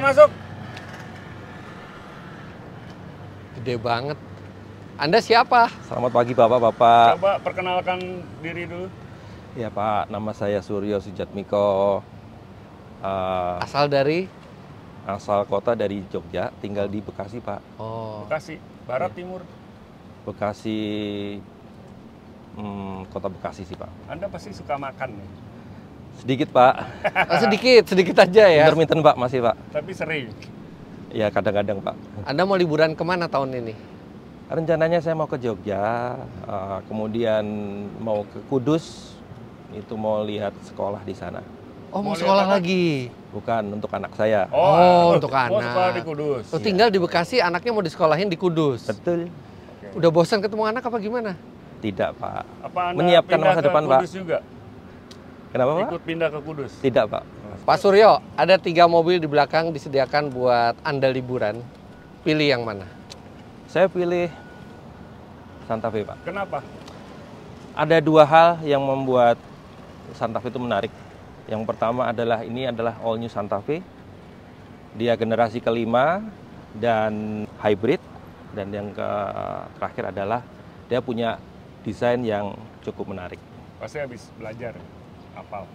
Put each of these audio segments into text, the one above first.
masuk. Gede banget. Anda siapa? Selamat pagi Bapak-Bapak. Coba perkenalkan diri dulu. Ya Pak, nama saya Suryo Sujatmiko. Asal dari? Asal kota dari Jogja, tinggal di Bekasi Pak. Oh. Bekasi, Barat, Timur. Bekasi, kota Bekasi sih Pak. Anda pasti suka makan nih. Sedikit Pak, Oh, sedikit aja ya. intermittent Pak masih Pak. Tapi sering. Ya kadang-kadang Pak. Anda mau liburan kemana tahun ini? Rencananya saya mau ke Jogja, kemudian mau ke Kudus, itu mau lihat sekolah di sana. Oh, mau Mau sekolah lihat apa? lagi. Bukan untuk anak saya. Oh, untuk Mau sekolah anak. di Kudus. Tuh, tinggal di Bekasi, anaknya mau disekolahin di Kudus. Betul? Udah bosan ketemu anak apa gimana? Tidak Pak. Apa Anda Menyiapkan pindah masa ke depan Pak. Kudus juga? Kenapa Pak? Ikut pindah ke Kudus? Tidak Pak. Pak Suryo, ada 3 mobil di belakang disediakan buat Anda liburan. Pilih yang mana? Saya pilih Santa Fe Pak. Kenapa? Ada 2 hal yang membuat Santa Fe itu menarik. Yang pertama adalah ini adalah all new Santa Fe. Dia generasi kelima dan hybrid. Dan yang terakhir adalah dia punya desain yang cukup menarik. Pasti habis belajar. Apal.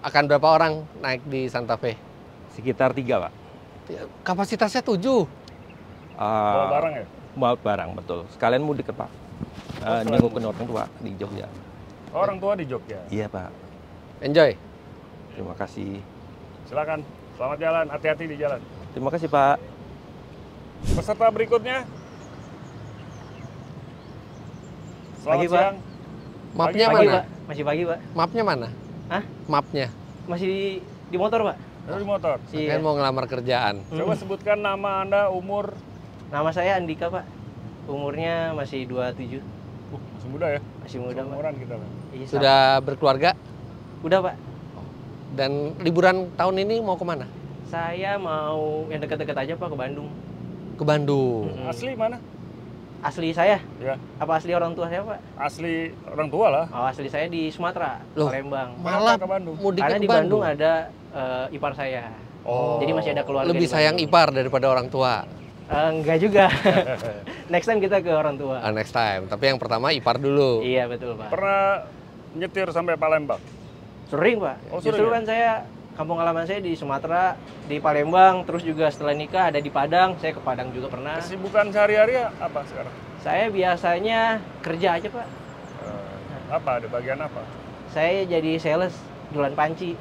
Akan berapa orang naik di Santa Fe? Sekitar 3 Pak. Kapasitasnya 7. Bawa barang ya? Bawa barang, betul. Sekalian mudik Pak. selain Nyengukin orang tua di Jogja. Orang tua di Jogja. Iya Pak. Enjoy. Terima kasih. Silakan. Selamat jalan. Hati-hati di jalan. Terima kasih Pak. Peserta berikutnya. Selamat Pagi, Pak. siang. Mapnya Pagi, Pagi, mana? Pak. Masih pagi, Pak. Mapnya mana? Hah? Mapnya. Masih di motor, Pak? Dari motor. Kan mau ngelamar kerjaan. Coba sebutkan nama Anda, umur. Nama saya Andika, Pak. Umurnya masih 27. Masih muda ya? Masih muda, Pak. Umuran kita kan. Iya, Sudah berkeluarga? Udah, Pak. Dan liburan tahun ini mau kemana? Saya mau yang dekat-dekat aja, Pak, ke Bandung. Ke Bandung. Asli mana? Asli saya? Ya, Apa asli orang tua saya, Pak? asli orang tua lah. Oh, asli saya di Sumatera, Loh. Palembang. Malah Kenapa ke Bandung? mudiknya Karena ke di Bandung ada ipar saya. Oh. Jadi masih ada keluarga Lebih di sayang Bandung. ipar daripada orang tua. Enggak juga. Next time kita ke orang tua. Next time. Tapi yang pertama ipar dulu. Iya, betul, Pak. Pernah nyetir sampai Palembang? Sering, Pak. Oh, sering Justru ya? kan saya kampung halaman saya di Sumatera, di Palembang, terus juga setelah nikah ada di Padang. Saya ke Padang juga pernah. Kesibukan sehari-hari apa sekarang? Saya biasanya kerja aja, Pak. Apa? Ada bagian apa? Saya jadi sales jualan panci.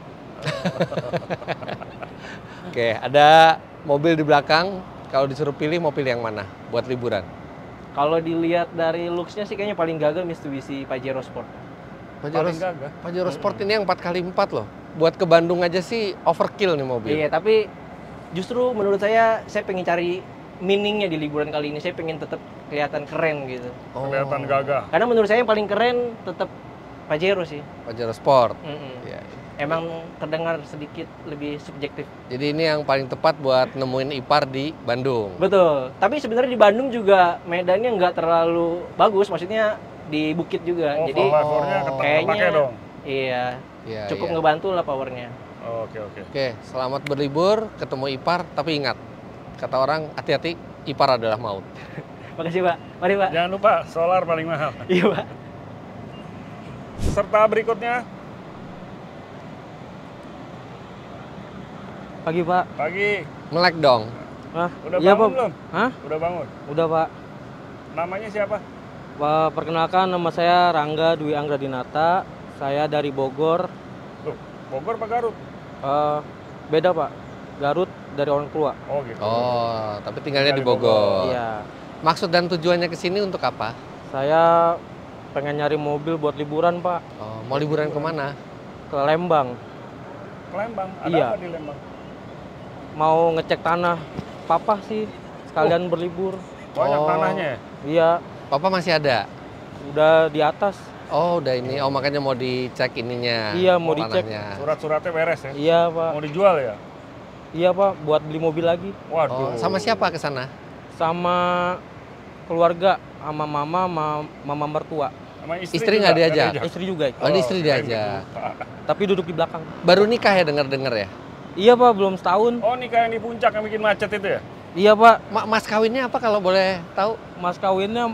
Oke, ada mobil di belakang. Kalau disuruh pilih, mau pilih yang mana buat liburan? Kalau dilihat dari looks-nya sih kayaknya paling gagah Mitsubishi Pajero Sport. Pajero, Paling gagah. Pajero Sport ini yang 4x4 loh. Buat ke Bandung aja sih overkill nih mobil. Iya, tapi justru menurut saya pengen cari meaningnya di liburan kali ini. Saya pengen tetap kelihatan keren gitu. Oh, Kelihatan gagah. Karena menurut saya yang paling keren tetap Pajero sih. Pajero Sport. Mm-mm. Iya. Emang terdengar sedikit lebih subjektif. Jadi ini yang paling tepat buat nemuin ipar di Bandung. Betul. Tapi sebenarnya di Bandung juga medannya nggak terlalu bagus. Maksudnya di bukit juga. Oh, Jadi powernya kayaknya kepake dong. iya Iya, cukup iya. ngebantu lah powernya. Oh, oke, oke. Oke, selamat berlibur, ketemu ipar, tapi ingat, kata orang hati-hati, ipar adalah maut. Makasih Pak. Mari Pak. Jangan lupa solar paling mahal. Iya Pak. Serta berikutnya, Pagi Pak. pagi. Melek dong. Hah? Udah Iya, bangun Pak. belum? Hah? Udah bangun. Udah Pak. Namanya siapa? Pak, perkenalkan nama saya Rangga Dwi Anggra Dinata. Saya dari Bogor. Loh, Bogor apa Garut? Beda Pak. Garut dari orang tua. Oh, gitu. Oh, tapi tinggalnya di Tinggal di Bogor. Bogor. Iya. Maksud dan tujuannya ke sini untuk apa? Saya pengen nyari mobil buat liburan Pak. Oh, mau liburan kemana? Ke Lembang. Ke Lembang. Ada Iya. apa di Lembang? Mau ngecek tanah papa sih. Sekalian berlibur. Banyak Oh. tanahnya ya? Iya. Papa masih ada? Udah di atas. Oh, udah ini. Oh, makanya mau dicek ininya. Iya, mau dicek. tanahnya. Surat-suratnya beres ya? Iya Pak. Mau dijual ya? Iya Pak. Buat beli mobil lagi. Waduh. Oh, sama siapa ke sana? Sama keluarga. Sama mama, sama mama mertua. Sama Istri juga? nggak diajak? Istri juga. Oh, ini istri keren diajak. gitu. Tapi duduk di belakang. Baru nikah ya, dengar-dengar ya? Iya Pak, belum setahun. Oh, nikah yang di puncak yang bikin macet itu ya? Iya Pak, Mas kawinnya apa kalau boleh tahu? mas kawinnya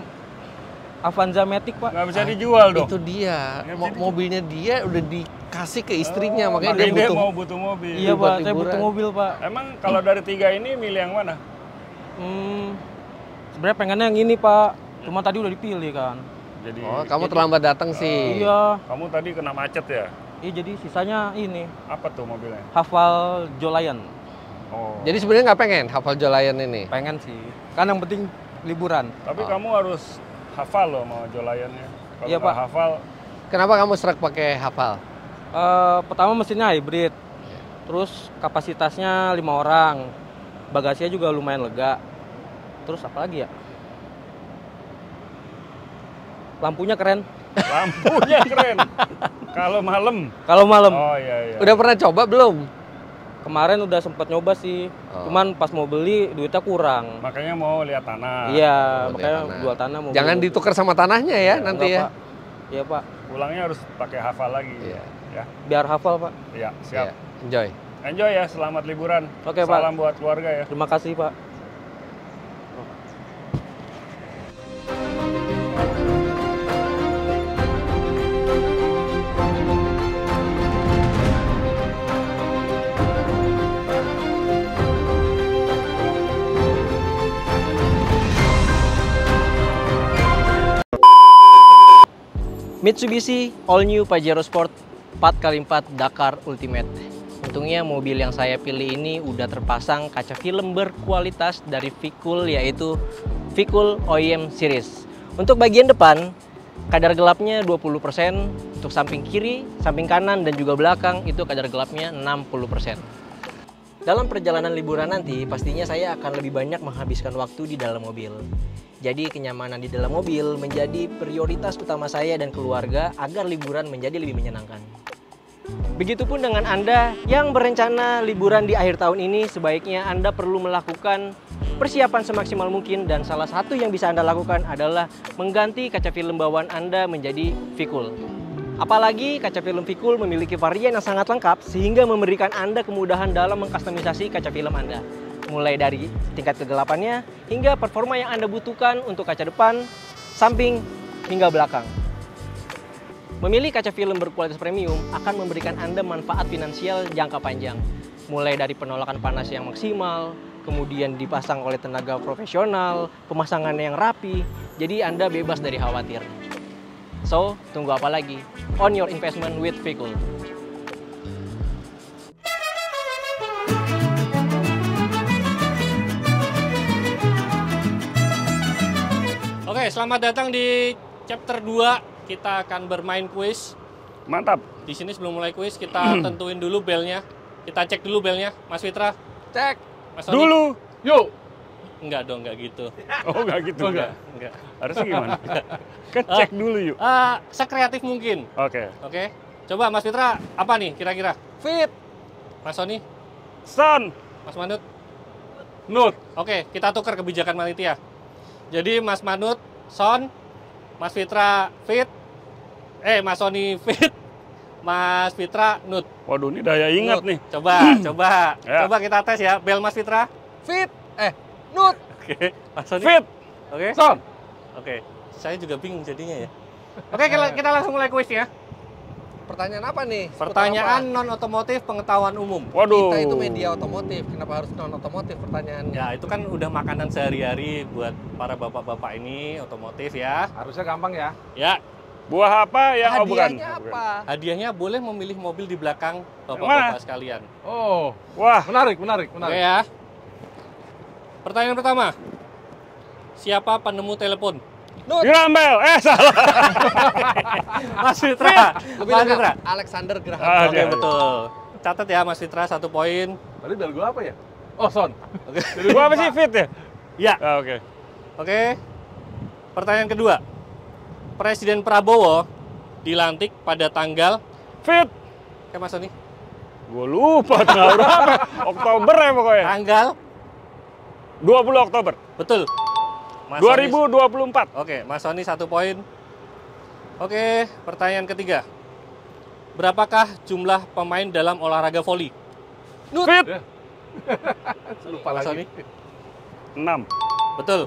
Avanza Matic Pak. Nggak bisa dijual dong. Itu dia. Nggak bisa dijual. Mobilnya dia udah dikasih ke istrinya, makanya dia Makanya butuh. butuh mobil. Iya buat Pak, saya liburan. butuh mobil Pak. Emang kalau dari 3 ini milih yang mana? Sebenarnya pengennya yang ini Pak, cuma tadi udah dipilih kan. Jadi Oh, kamu terlambat datang sih. Iya, kamu tadi kena macet ya? jadi sisanya ini, Apa tuh mobilnya? hafal Jolayan. Oh. Jadi sebenarnya nggak pengen hafal Jolayan ini. Pengen sih, kan yang penting liburan. Tapi kamu harus hafal loh mau Jolayannya. Kalau Iya, nggak Pak. hafal, Kenapa kamu serak pakai hafal? Pertama mesinnya hybrid, terus kapasitasnya 5 orang, bagasinya juga lumayan lega. Terus apa lagi ya? Lampunya keren. lampunya keren. Kalau malam. Kalau malam, Oh iya iya. Udah pernah coba belum? kemarin udah sempat nyoba sih, Oh. cuman pas mau beli duitnya kurang. Makanya mau lihat tanah. Iya, Oh, makanya lihat tanah. jual tanah mau Jangan beli. ditukar sama tanahnya ya Iya, nanti Enggak, ya. Pak. Iya Pak, Pulangnya harus pakai hafal lagi. Iya. Ya. biar hafal Pak. Iya, siap. Iya. Enjoy. Enjoy ya, selamat liburan. Oke, Pak. Salam buat keluarga ya. Terima kasih Pak. Mitsubishi All New Pajero Sport 4x4 Dakar Ultimate. Untungnya mobil yang saya pilih ini udah terpasang kaca film berkualitas dari Vicul, yaitu Vicul OEM Series. Untuk bagian depan, kadar gelapnya 20%, untuk samping kiri, samping kanan, dan juga belakang itu kadar gelapnya 60%. Dalam perjalanan liburan nanti, pastinya saya akan lebih banyak menghabiskan waktu di dalam mobil. Jadi kenyamanan di dalam mobil menjadi prioritas utama saya dan keluarga agar liburan menjadi lebih menyenangkan. Begitupun dengan Anda yang berencana liburan di akhir tahun ini, sebaiknya Anda perlu melakukan persiapan semaksimal mungkin, dan salah satu yang bisa Anda lakukan adalah mengganti kaca film bawaan Anda menjadi Vicul. Apalagi kaca film Vicul memiliki varian yang sangat lengkap sehingga memberikan Anda kemudahan dalam mengkustomisasi kaca film Anda. Mulai dari tingkat kegelapannya hingga performa yang Anda butuhkan untuk kaca depan, samping, hingga belakang. Memilih kaca film berkualitas premium akan memberikan Anda manfaat finansial jangka panjang. Mulai dari penolakan panas yang maksimal, kemudian dipasang oleh tenaga profesional, pemasangannya yang rapi, jadi Anda bebas dari khawatir. So, tunggu apa lagi? On your investment with Vicul. Oke, selamat datang di chapter 2. Kita akan bermain kuis. Mantap. Di sini sebelum mulai kuis kita tentuin dulu belnya. Kita cek dulu belnya, Mas Fitra. Cek. Mas Sony. Dulu. Yuk. Enggak dong, enggak gitu. Oh, enggak gitu. Enggak. Harusnya gimana? Kan cek dulu yuk. Sekreatif mungkin. Oke. Oke. Coba Mas Fitra, apa nih kira-kira? Fit. Mas Sony, Son. Mas Manut. Nut. Oke, kita tukar kebijakan panitia. Jadi Mas Manut, Son, Mas Fitra, Fit. Mas Sony, Fit. Mas Fitra, Nut. Waduh, ini daya ingat Nut. nih. Coba Ya. coba kita tes ya. Bel Mas Fitra. Fit. Nut. Oke, Mas Sony. Fit. Oke. Son. Oke. Saya juga bingung jadinya ya. Oke, kita langsung mulai kuisnya. Pertanyaan apa nih? Pertanyaan non otomotif pengetahuan umum. Waduh. Kita itu media otomotif. Kenapa harus non otomotif pertanyaannya? Ya, itu kan udah makanan sehari-hari buat para bapak-bapak ini otomotif ya. Harusnya gampang ya. Ya, Buah apa yang bukan? Hadiahnya Oh, bukan. apa? hadiahnya boleh memilih mobil di belakang Mana? bapak-bapak sekalian. Oh, Wah, menarik. Oke ya. Pertanyaan pertama. Siapa penemu telepon? Graham Bell. Salah. Mas Fitra. Lebih Mas lengkap. Fitra. Alexander Graham Ah, Bell. Oke, iya. betul. Catat ya Mas Fitra 1 poin. Tadi bel gue apa ya? Oh, Son. Oke. Gua apa sih Fit ya? Ya. Oke. Oke. Pertanyaan kedua. Presiden Prabowo dilantik pada tanggal Fit. Mas Sony. Gua lupa tanggal berapa. Oktober ya pokoknya. Tanggal 20 Oktober. betul. Mas Sony. 2024. Oke, Mas Sony 1 poin. Oke, pertanyaan ketiga. Berapakah jumlah pemain dalam olahraga voli? Fit. Lupa Mas lagi. Sony? 6. Betul.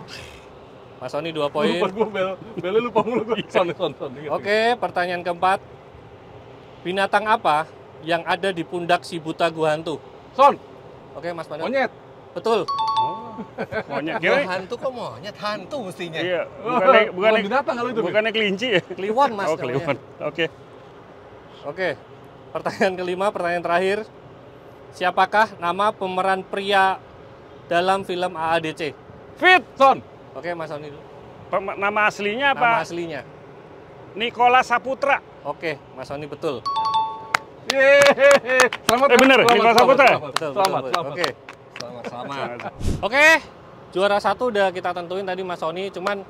Mas Sony 2 poin. Lupa gue belnya lupa mulu gue. Son. Oke, pertanyaan keempat. Binatang apa yang ada di pundak si buta gua hantu? Son, Oke, Mas Manut. monyet. Betul. Monyet. Gua Kira, hantu kok monyet? Hantu mestinya. iya, Bukan bukannya binatang kalau itu. Fit. bukannya kelinci ya? Kliwon, Mas. Oh, namanya. kliwon. Oke. Oke. Pertanyaan kelima, pertanyaan terakhir. Siapakah nama pemeran pria dalam film AADC? Fit. Son, Oke, Mas Sony dulu. Nama aslinya Nama apa? aslinya. Nicholas Saputra. Oke, Mas Sony betul. yeay. Selamat. Bener, Nicholas Saputra. Betul, Selamat. Oke. Selamat. Oke. Juara 1 udah kita tentuin tadi Mas Sony, cuman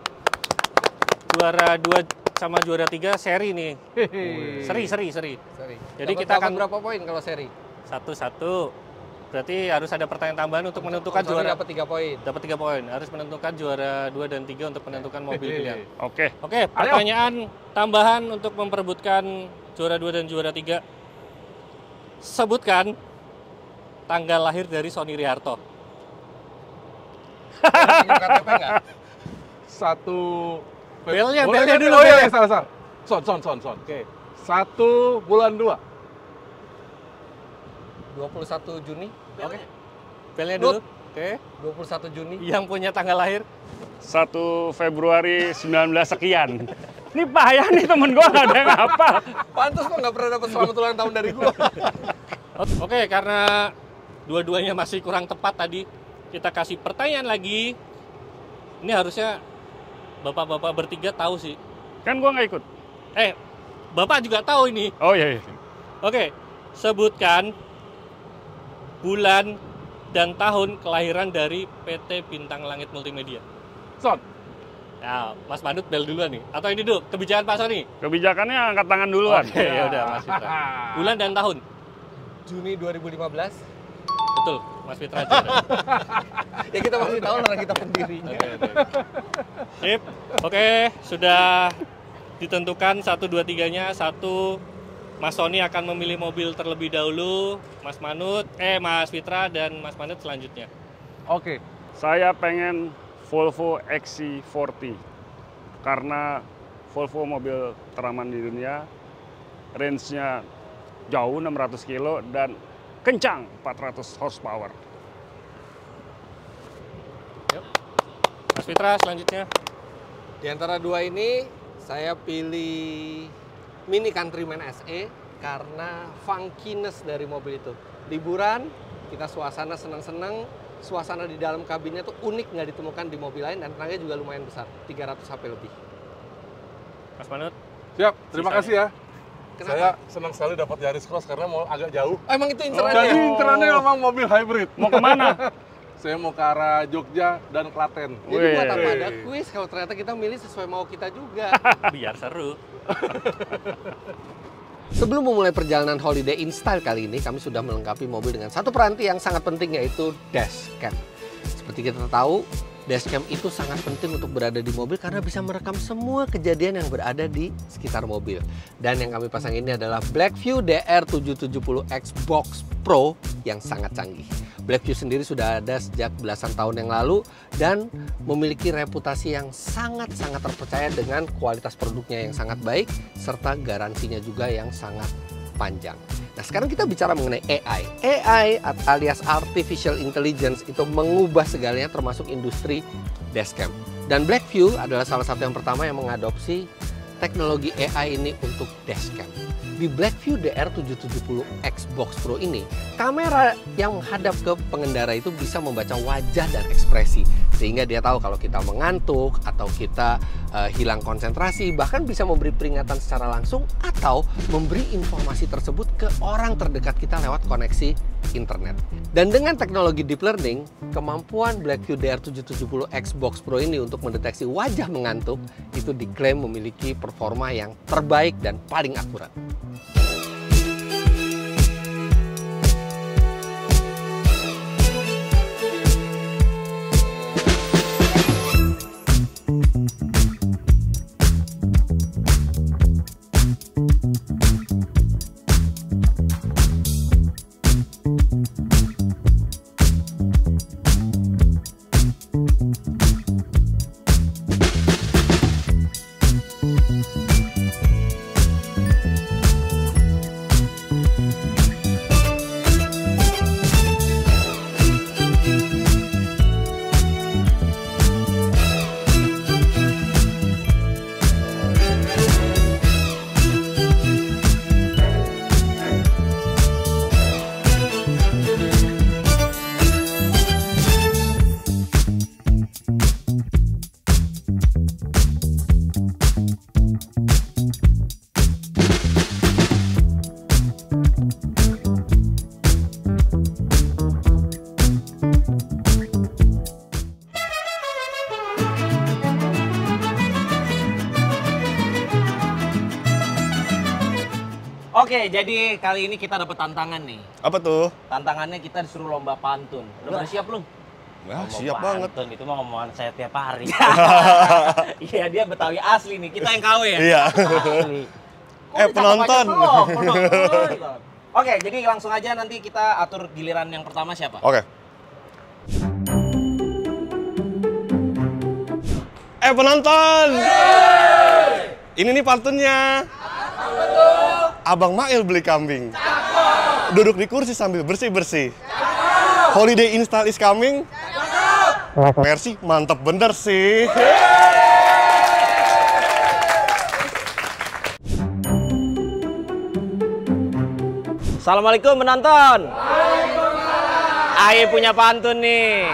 juara 2 sama juara 3 seri nih. Seri. Sorry. Jadi Dapat kita akan berapa poin kalau seri? 1-1. Berarti harus ada pertanyaan tambahan untuk menentukan juara. dapat 3 poin. Dapat 3 poin. Harus menentukan juara 2 dan 3 untuk menentukan mobil pilihan. Oke. Oke, pertanyaan tambahan untuk memperebutkan juara 2 dan juara 3. Sebutkan tanggal lahir dari Sony Riharto. Punya KTP nggak? 1 Belnya Boleh, dulu. Oh iya, belnya. salah. Son. Oke. 1 bulan 2. 21 Juni. Oke. Belnya dulu. Oke. 21 Juni. Yang punya tanggal lahir. 1 Februari 19 sekian. Ini payah nih temen gua nggak ada yang hafal. Pantes kok nggak pernah dapat selamat ulang tahun dari gua. Oke, karena dua-duanya masih kurang tepat tadi, kita kasih pertanyaan lagi. Ini harusnya bapak-bapak bertiga tahu sih. Kan gua nggak ikut. Bapak juga tahu ini. Oh iya. Oke, sebutkan bulan dan tahun kelahiran dari PT Bintang Langit Multimedia. Son. Nah, Mas Manut bel duluan nih. Atau ini dulu, kebijakan Pak Sony. Kebijakannya angkat tangan duluan. Oke, ya udah Mas Fitra. Bulan dan tahun. Juni 2015. Betul, Mas Fitra juara. Ya kita masih tahu orang kita pendirinya. Sip. Oke, sudah ditentukan 1, 2, 3-nya. 1, Mas Sony akan memilih mobil terlebih dahulu. Mas Fitra dan Mas Manut selanjutnya. Oke. Saya pengen Volvo XC40 karena Volvo mobil teraman di dunia, range-nya jauh 600 kilo dan kencang 400 horsepower. Mas Fitra selanjutnya. Di antara dua ini saya pilih Mini Countryman SE karena funkiness dari mobil itu. Liburan, kita suasana senang-senang, suasana di dalam kabinnya tuh unik, nggak ditemukan di mobil lain dan rangnya juga lumayan besar, 300 HP lebih. Mas Manut. Siap, terima Sisanya. kasih ya. Kenapa? Saya senang sekali dapat Yaris Cross karena mau agak jauh. Oh, emang itu Jadi incerannya? interannya memang mobil hybrid. Mau kemana? Saya mau ke arah Jogja dan Klaten. Jadi buat apa Wih. ada kuis kalau ternyata kita milih sesuai mau kita juga. Biar seru. Sebelum memulai perjalanan holiday in style kali ini, kami sudah melengkapi mobil dengan satu peranti yang sangat penting, yaitu dashcam. Seperti kita tahu, dashcam itu sangat penting untuk berada di mobil karena bisa merekam semua kejadian yang berada di sekitar mobil. Dan yang kami pasang ini adalah Blackview DR770X Box Pro yang sangat canggih. Blackview sendiri sudah ada sejak belasan tahun yang lalu dan memiliki reputasi yang sangat-sangat terpercaya dengan kualitas produknya yang sangat baik serta garansinya juga yang sangat panjang. Nah, sekarang kita bicara mengenai AI. AI alias Artificial Intelligence itu mengubah segalanya termasuk industri dashcam. Dan Blackview adalah salah satu yang pertama yang mengadopsi teknologi AI ini untuk dashcam. Di Blackview DR770X Box Pro ini, kamera yang menghadap ke pengendara itu bisa membaca wajah dan ekspresi. Sehingga dia tahu kalau kita mengantuk atau kita hilang konsentrasi, bahkan bisa memberi peringatan secara langsung atau memberi informasi tersebut ke orang terdekat kita lewat koneksi internet. Dan dengan teknologi deep learning, kemampuan Blackview DR770X Box Pro ini untuk mendeteksi wajah mengantuk itu diklaim memiliki performa yang terbaik dan paling akurat. Oke, jadi kali ini kita dapat tantangan nih. Apa tuh? Tantangannya kita disuruh lomba pantun. Udah pada siap belum? Wah, siap banget. Pantun itu mah ngomongan saya tiap hari. Iya, dia Betawi asli nih. Kita yang KW ya? Iya. Asli. Penonton. Penonton. Oke, jadi langsung aja nanti kita atur giliran yang pertama siapa? Oke. Penonton. Ini nih pantunnya. Abang Mail beli kambing. Duduk di kursi sambil bersih-bersih. Holiday install is coming. Mercy, mantep bener sih. Assalamualaikum penonton. Aye punya pantun nih.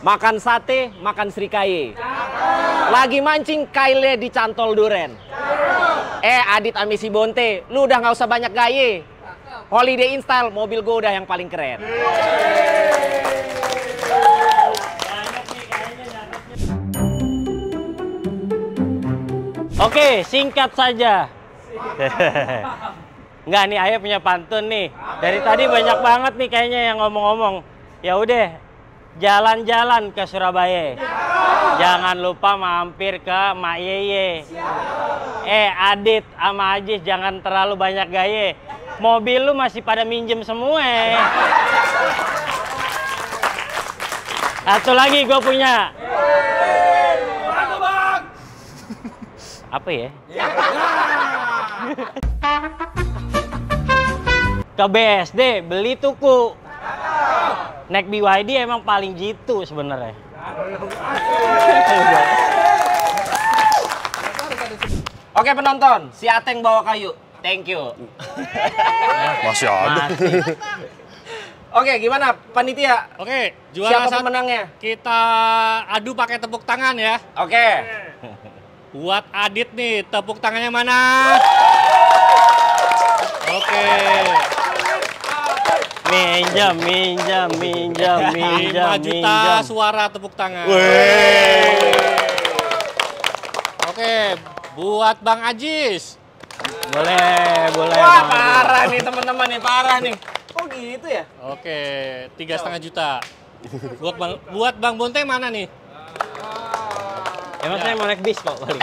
Makan sate, makan serikaye. Lagi mancing kaile dicantol duren. Adit amisi bonte, lu udah nggak usah banyak gaye. Holiday install, mobil gue udah yang paling keren. Oke, singkat saja. Enggak nih, Ayah punya pantun nih. Dari tadi banyak banget nih kayaknya yang ngomong-ngomong. Ya udah, jalan-jalan ke Surabaya. Jangan lupa mampir ke Mak Yeye. Adit sama Ajis jangan terlalu banyak gaya. Mobil lu masih pada minjem semua. Satu lagi gue punya. Apa ya? Ke BSD beli tuku. Naik BYD emang paling jitu sebenarnya. Oke penonton, si Ateng bawa kayu. Thank you. Masih ada. Oke, gimana panitia? Oke, juara Siapa pemenangnya? Kita adu pakai tepuk tangan ya. Oke. Buat Adit nih, tepuk tangannya mana? Oke. Minjam. 5 juta suara tepuk tangan. Oke, buat Bang Ajis. Boleh. Wah, parah nih teman-teman nih, parah nih. Kok gitu ya? Oke, 3,5 juta. Buat Bang Bonte mana nih? Emang saya mau naik bis kok paling.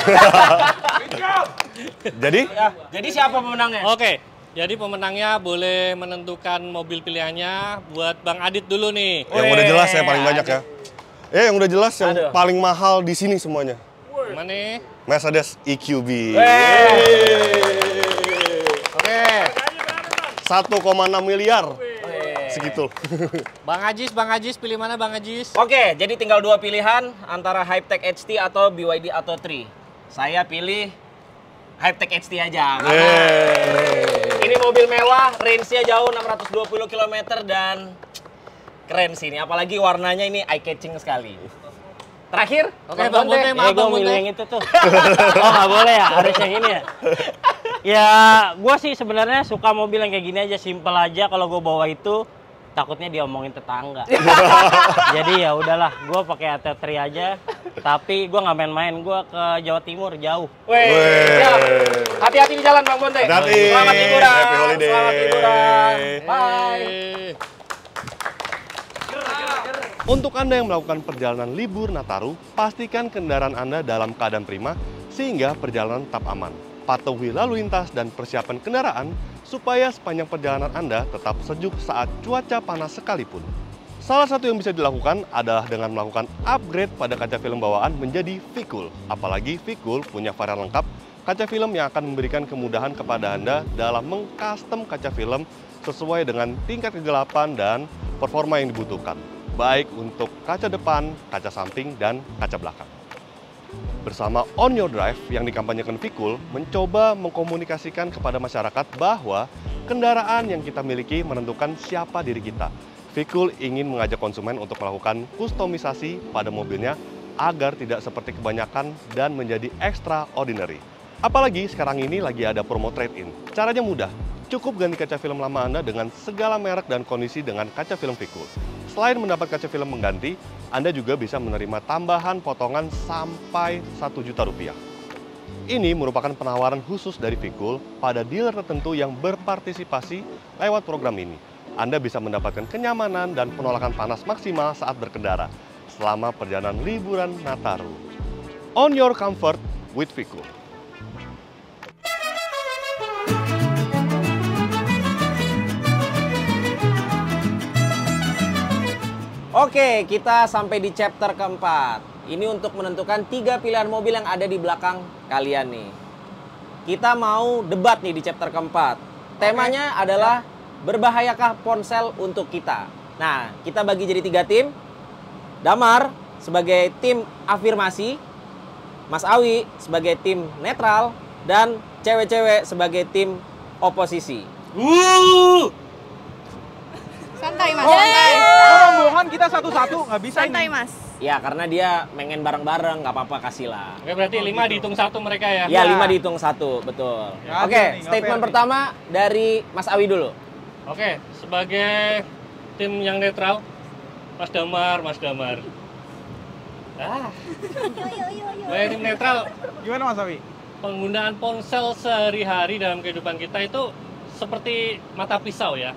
Jadi siapa pemenangnya? Oke, jadi pemenangnya boleh menentukan mobil pilihannya buat Bang Adit dulu nih. Yang udah jelas ya paling banyak ya. Yang udah jelas yang paling mahal di sini semuanya. Mana nih? Mercedes EQB. Oke. 1,6 miliar. Segitu. Bang Ajis pilih mana Bang Ajis? Oke, jadi tinggal 2 pilihan antara Hypertech HT atau BYD Atto 3. Saya pilih Hypertech HT aja. Ini mobil mewah, range-nya jauh 620 km dan keren sih ini. Apalagi warnanya ini eye-catching sekali. Terakhir, Oke, Bang Bonte, maaf Bang Bonte. yang itu tuh. Oh, nggak boleh ya, harus yang ini ya. Ya, gue sih sebenarnya suka mobil yang kayak gini aja, simple aja. Kalau gue bawa itu, takutnya diomongin tetangga. Jadi ya udahlah, gue pakai Atto 3 aja. Tapi gue nggak main-main, gue ke Jawa Timur jauh. Hati-hati di jalan Bang Bonte. Hati-hati. Selamat liburan. Happy holiday. Selamat liburan. Bye. Untuk Anda yang melakukan perjalanan libur Nataru, pastikan kendaraan Anda dalam keadaan prima sehingga perjalanan tetap aman. Patuhi lalu lintas dan persiapan kendaraan supaya sepanjang perjalanan Anda tetap sejuk saat cuaca panas sekalipun. Salah satu yang bisa dilakukan adalah dengan melakukan upgrade pada kaca film bawaan menjadi V-Cool. Apalagi V-Cool punya varian lengkap kaca film yang akan memberikan kemudahan kepada Anda dalam mengcustom kaca film sesuai dengan tingkat kegelapan dan performa yang dibutuhkan, baik untuk kaca depan, kaca samping, dan kaca belakang. Bersama On Your Drive yang dikampanyekan V-Cool mencoba mengkomunikasikan kepada masyarakat bahwa kendaraan yang kita miliki menentukan siapa diri kita. V-Cool ingin mengajak konsumen untuk melakukan kustomisasi pada mobilnya agar tidak seperti kebanyakan dan menjadi extraordinary. Apalagi sekarang ini lagi ada promo trade-in. Caranya mudah, cukup ganti kaca film lama Anda dengan segala merek dan kondisi dengan kaca film V-Cool. Selain mendapat kaca film mengganti, Anda juga bisa menerima tambahan potongan sampai Rp1 juta. Ini merupakan penawaran khusus dari Vikul pada dealer tertentu yang berpartisipasi lewat program ini. Anda bisa mendapatkan kenyamanan dan penolakan panas maksimal saat berkendara selama perjalanan liburan Nataru. On your comfort with Vikul. Oke, kita sampai di chapter keempat. Ini untuk menentukan 3 pilihan mobil yang ada di belakang kalian nih. Kita mau debat nih di chapter keempat. Temanya adalah berbahayakah ponsel untuk kita? Nah, kita bagi jadi 3 tim. Damar sebagai tim afirmasi, Mas Awi sebagai tim netral, dan cewek-cewek sebagai tim oposisi. Santai mas, santai. Rombongan kita satu-satu, nggak bisa Santai ini. mas. Ya, karena dia pengen bareng-bareng, nggak apa-apa, kasih lah. Oke, berarti 5 dihitung 1 mereka ya? Ya, 5 dihitung 1, betul. Ya, Oke, nih, nggak statement fair pertama dari Mas Awi dulu. Oke, sebagai tim yang netral, Mas Damar. Sebagai tim netral, Gimana Mas Awi? penggunaan ponsel sehari-hari dalam kehidupan kita itu seperti mata pisau ya.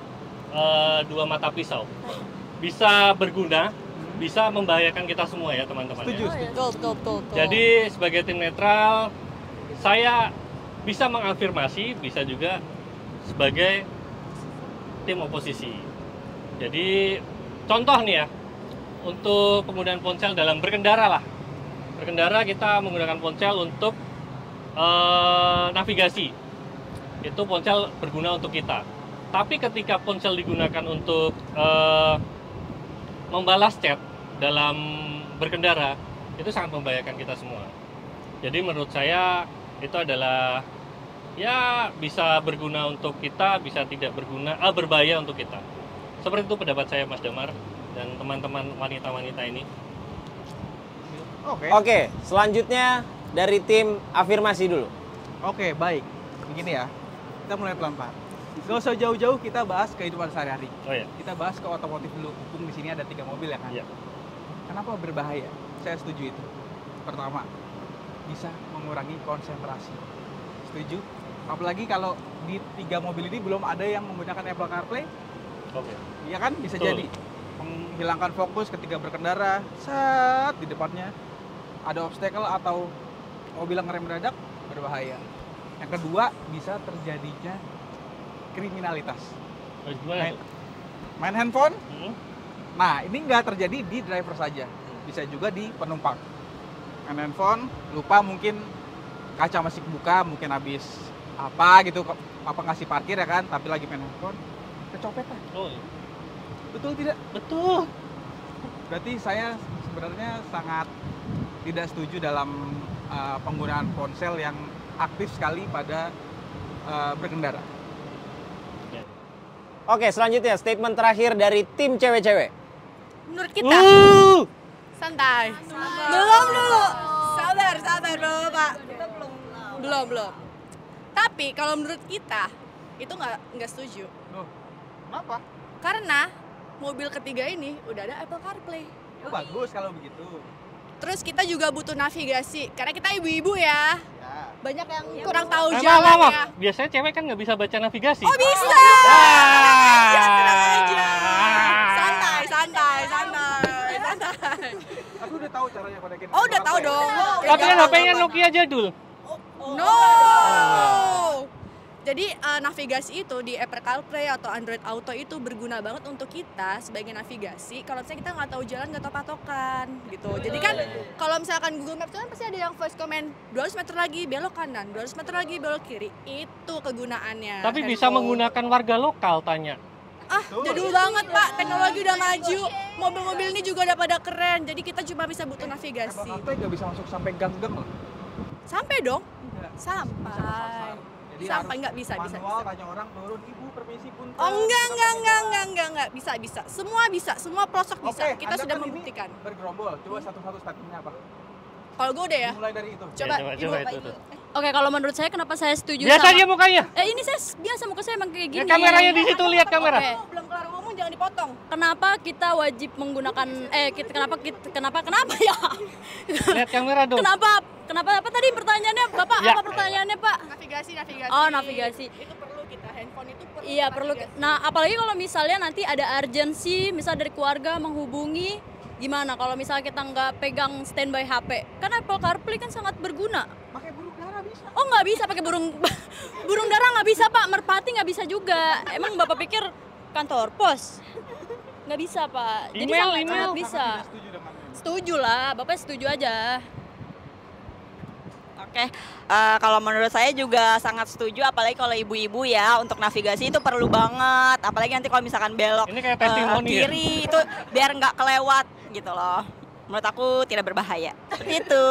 2 mata pisau. Bisa berguna, bisa membahayakan kita semua ya teman-teman. Setuju, Ya. Betul. Jadi sebagai tim netral, saya bisa mengafirmasi, bisa juga sebagai tim oposisi. Jadi contoh nih ya, untuk penggunaan ponsel dalam berkendara lah. Berkendara kita menggunakan ponsel untuk navigasi. Itu ponsel berguna untuk kita. Tapi ketika ponsel digunakan untuk membalas chat dalam berkendara, itu sangat membahayakan kita semua. Jadi menurut saya itu adalah ya bisa berguna untuk kita, bisa tidak berguna, berbahaya untuk kita. Seperti itu pendapat saya Mas Damar dan teman-teman wanita-wanita ini. Oke, selanjutnya dari tim afirmasi dulu. Oke, baik. Begini ya, kita mulai pelan-pelan. Gak usah jauh-jauh, kita bahas kehidupan sehari-hari. Oh ya. Kita bahas ke otomotif dulu. Mumpung di sini ada 3 mobil ya kan? Iya. Kenapa berbahaya? Saya setuju itu. Pertama, bisa mengurangi konsentrasi. Setuju? Apalagi kalau di 3 mobil ini belum ada yang menggunakan Apple CarPlay. Oke. Iya kan? Bisa Betul. jadi menghilangkan fokus ketika berkendara. Saat di depannya ada obstacle atau mobil yang ngerem mendadak, berbahaya. Yang kedua, bisa terjadinya kriminalitas. Gimana tuh? Main handphone. Hmm? Nah, ini nggak terjadi di driver saja, bisa juga di penumpang. Main handphone, lupa mungkin kaca masih buka, mungkin habis apa gitu, apa ngasih parkir ya kan, tapi lagi main handphone, kecopetan. Oh, iya. Betul tidak? Betul. Berarti saya sebenarnya sangat tidak setuju dalam penggunaan ponsel yang aktif sekali pada berkendara. Oke, selanjutnya statement terakhir dari tim cewek-cewek. Menurut kita, santai. Belum dulu. Sabar Bapak. Belum. Tapi kalau menurut kita, itu nggak setuju. Loh, kenapa? Karena mobil ketiga ini udah ada Apple CarPlay. Oh, bagus kalau begitu. Terus kita juga butuh navigasi, karena kita ibu-ibu ya. Ya. Banyak yang kurang tahu Maaf. jalan ya. Biasanya cewek kan nggak bisa baca navigasi. Oh bisa. Tenang aja. Santai. Aku udah tahu caranya konekin. Oh udah tahu dong. Tapi kan HP-nya Nokia jadul. No. Jadi navigasi itu di Apple CarPlay atau Android Auto itu berguna banget untuk kita sebagai navigasi. Kalau misalnya kita nggak tahu jalan, nggak tahu patokan gitu. Jadi kan kalau misalkan Google Maps itu kan pasti ada yang voice command 200 meter lagi belok kanan, 200 meter lagi belok kiri. Itu kegunaannya. Tapi bisa handphone. menggunakan warga lokal tanya. Jadul banget Pak, teknologi udah maju. Mobil-mobil ini juga udah pada keren. Jadi kita cuma bisa butuh navigasi. Apple CarPlay nggak bisa masuk sampai gang-gang loh. Sampai dong. Enggak. Sampai. Jadi Sampai harus nggak bisa. manual, tanya orang turun, ibu permisi punten. Oh enggak. Bisa. Semua pelosok bisa. Oke, Kita Anda sudah kan ini membuktikan. bergerombol. Coba satu-satu statementnya apa? Kalau gue udah ya. Mulai dari itu. Coba Ya, Ibu, Pak, itu. Ibu. Oke, kalau menurut saya kenapa saya setuju Biasa sama... dia mukanya. Ini saya biasa muka saya emang kayak Ya, gini. kameranya di situ, lihat kamera. Oke. Belum kelar ngomong dipotong jangan dipotong. Kenapa kita wajib menggunakan kenapa ya? Lihat kamera dong. Kenapa apa tadi pertanyaannya Bapak? Ya. Apa pertanyaannya Pak? Navigasi. Oh, navigasi. Itu perlu kita, handphone itu perlu. Iya, perlu. Nah, apalagi kalau misalnya nanti ada urgency, misal dari keluarga menghubungi, gimana kalau misalnya kita nggak pegang standby HP? Kan Apple CarPlay kan sangat berguna. Pakai burung dara bisa. Oh, nggak bisa pakai burung dara nggak bisa Pak, merpati nggak bisa juga. Emang Bapak pikir kantor pos? Nggak bisa Pak. Jadi sangat bisa. Setuju lah, Bapak setuju aja. Oke, kalau menurut saya juga sangat setuju, apalagi kalau ibu-ibu ya, untuk navigasi itu perlu banget. Apalagi nanti kalau misalkan belok Ini kayak testimoni ya? kiri itu biar nggak kelewat gitu loh. Menurut aku tidak berbahaya. Seperti itu.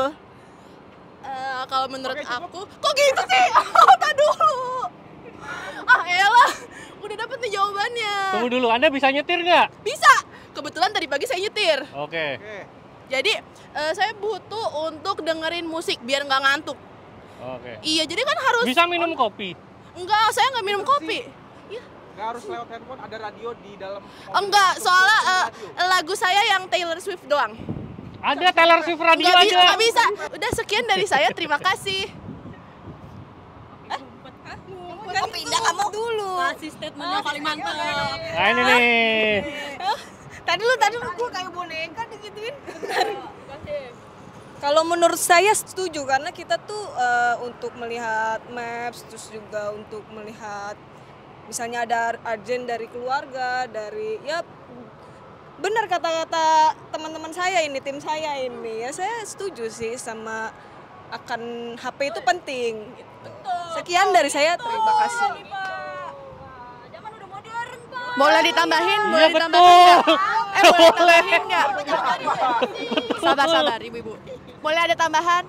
Kalau menurut aku, kok gitu sih? Oh, tak dulu. Elah, udah dapet nih jawabannya. Tunggu dulu, Anda bisa nyetir nggak? Bisa. Kebetulan tadi pagi saya nyetir. Oke. Jadi saya butuh untuk dengerin musik biar nggak ngantuk. Oke. Iya, jadi kan harus. Bisa minum kopi? Enggak, saya nggak minum kopi. Nggak harus lewat handphone, ada radio di dalam. Enggak, soalnya lagu saya yang Taylor Swift doang. Ada Taylor Swift radio Nggak aja. Nggak bisa. Udah sekian dari saya, terima kasih. Kok pindah kamu dulu? Masih statementnya paling mantap. Nah ini nih. Tadi lu gue kayak boneka digituin. Kalau menurut saya setuju karena kita tuh untuk melihat maps, terus juga untuk melihat misalnya ada urgent dari keluarga, dari ya benar kata-kata teman-teman saya ini, tim saya ini, ya saya setuju sih sama akan HP itu penting. Gitu. Sekian dari saya, terima kasih. Boleh ditambahin? Iya Boleh betul. ditambahin nggak? Boleh ditambahin nggak? Sabar ibu-ibu. Boleh ada tambahan?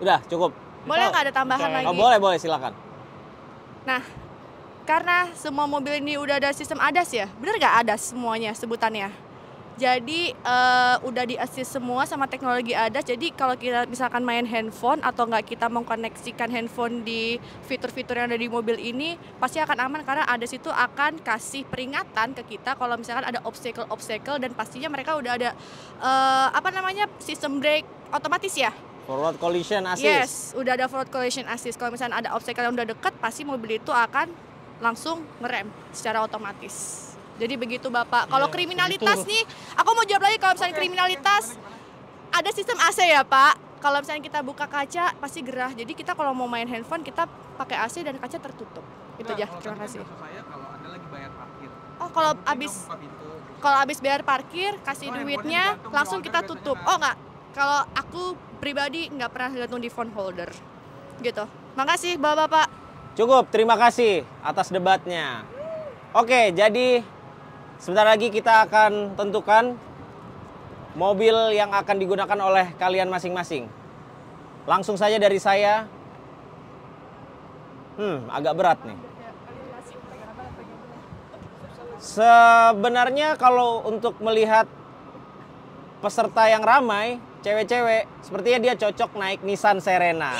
Udah, cukup. Boleh nggak ada tambahan lagi? Oh, boleh, silakan. Nah, karena semua mobil ini udah ada sistem ADAS ya, bener nggak ADAS semuanya sebutannya? Jadi udah di-assist semua sama teknologi ADAS. Jadi kalau kita misalkan main handphone atau nggak kita mengkoneksikan handphone di fitur-fitur yang ada di mobil ini, pasti akan aman karena ADAS itu akan kasih peringatan ke kita kalau misalkan ada obstacle dan pastinya mereka udah ada sistem brake otomatis ya. Forward collision assist. Yes, udah ada forward collision assist. Kalau misalnya ada obstacle yang udah deket, pasti mobil itu akan langsung ngerem secara otomatis. Jadi begitu Bapak. Kalau kriminalitas nih, aku mau jawab lagi kalau misalnya kriminalitas ada sistem AC ya Pak. Kalau misalnya kita buka kaca pasti gerah. Jadi kita kalau mau main handphone kita pakai AC dan kaca tertutup. Itu aja. Terima kasih. Kalau Anda lagi bayar parkir. Oh, kalau habis bayar parkir kasih duitnya langsung kita tutup. Oh enggak. Kalau aku pribadi nggak pernah gantung di phone holder. Gitu. Makasih Bapak-bapak. Cukup, terima kasih atas debatnya. Oke, jadi sebentar lagi kita akan tentukan mobil yang akan digunakan oleh kalian masing-masing. Langsung saja dari saya. Agak berat nih. Sebenarnya kalau untuk melihat peserta yang ramai, cewek-cewek, sepertinya dia cocok naik Nissan Serena.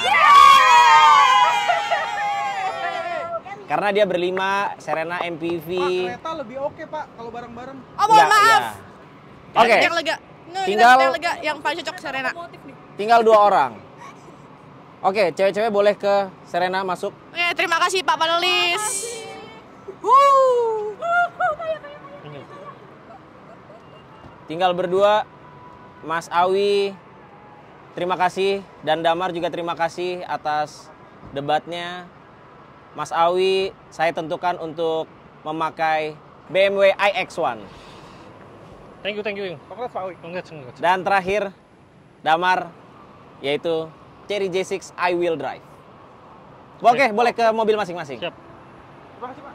Karena dia berlima, Serena MPV. Pak, kereta lebih oke Pak kalau bareng-bareng. Oh, mohon maaf. Ya. Oke. Yang lega. Tinggal yang lega, yang paling cocok Serena. Tinggal 2 orang. Oke, cewek-cewek boleh ke Serena masuk. Oke, terima kasih Pak panelis. Tinggal berdua, Mas Awi, terima kasih, dan Damar juga terima kasih atas debatnya. Mas Awi, saya tentukan untuk memakai BMW iX1. Thank you. Congrats Pak Awi. Congrats. Dan terakhir, Damar, yaitu Chery J6 I-Wheel Drive. Oke, boleh ke mobil masing-masing. Siap. Terima kasih Pak.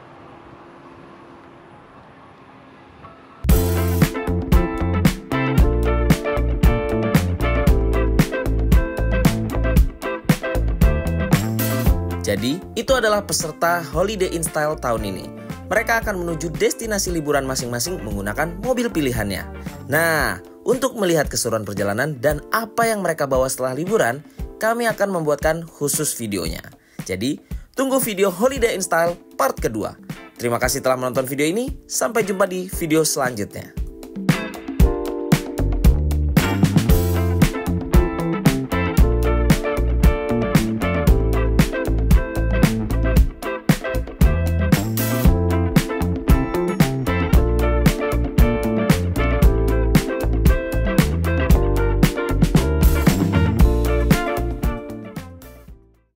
Jadi, itu adalah peserta Holiday in Style tahun ini. Mereka akan menuju destinasi liburan masing-masing menggunakan mobil pilihannya. Nah, untuk melihat keseruan perjalanan dan apa yang mereka bawa setelah liburan, kami akan membuatkan khusus videonya. Jadi, tunggu video Holiday in Style part kedua. Terima kasih telah menonton video ini. Sampai jumpa di video selanjutnya.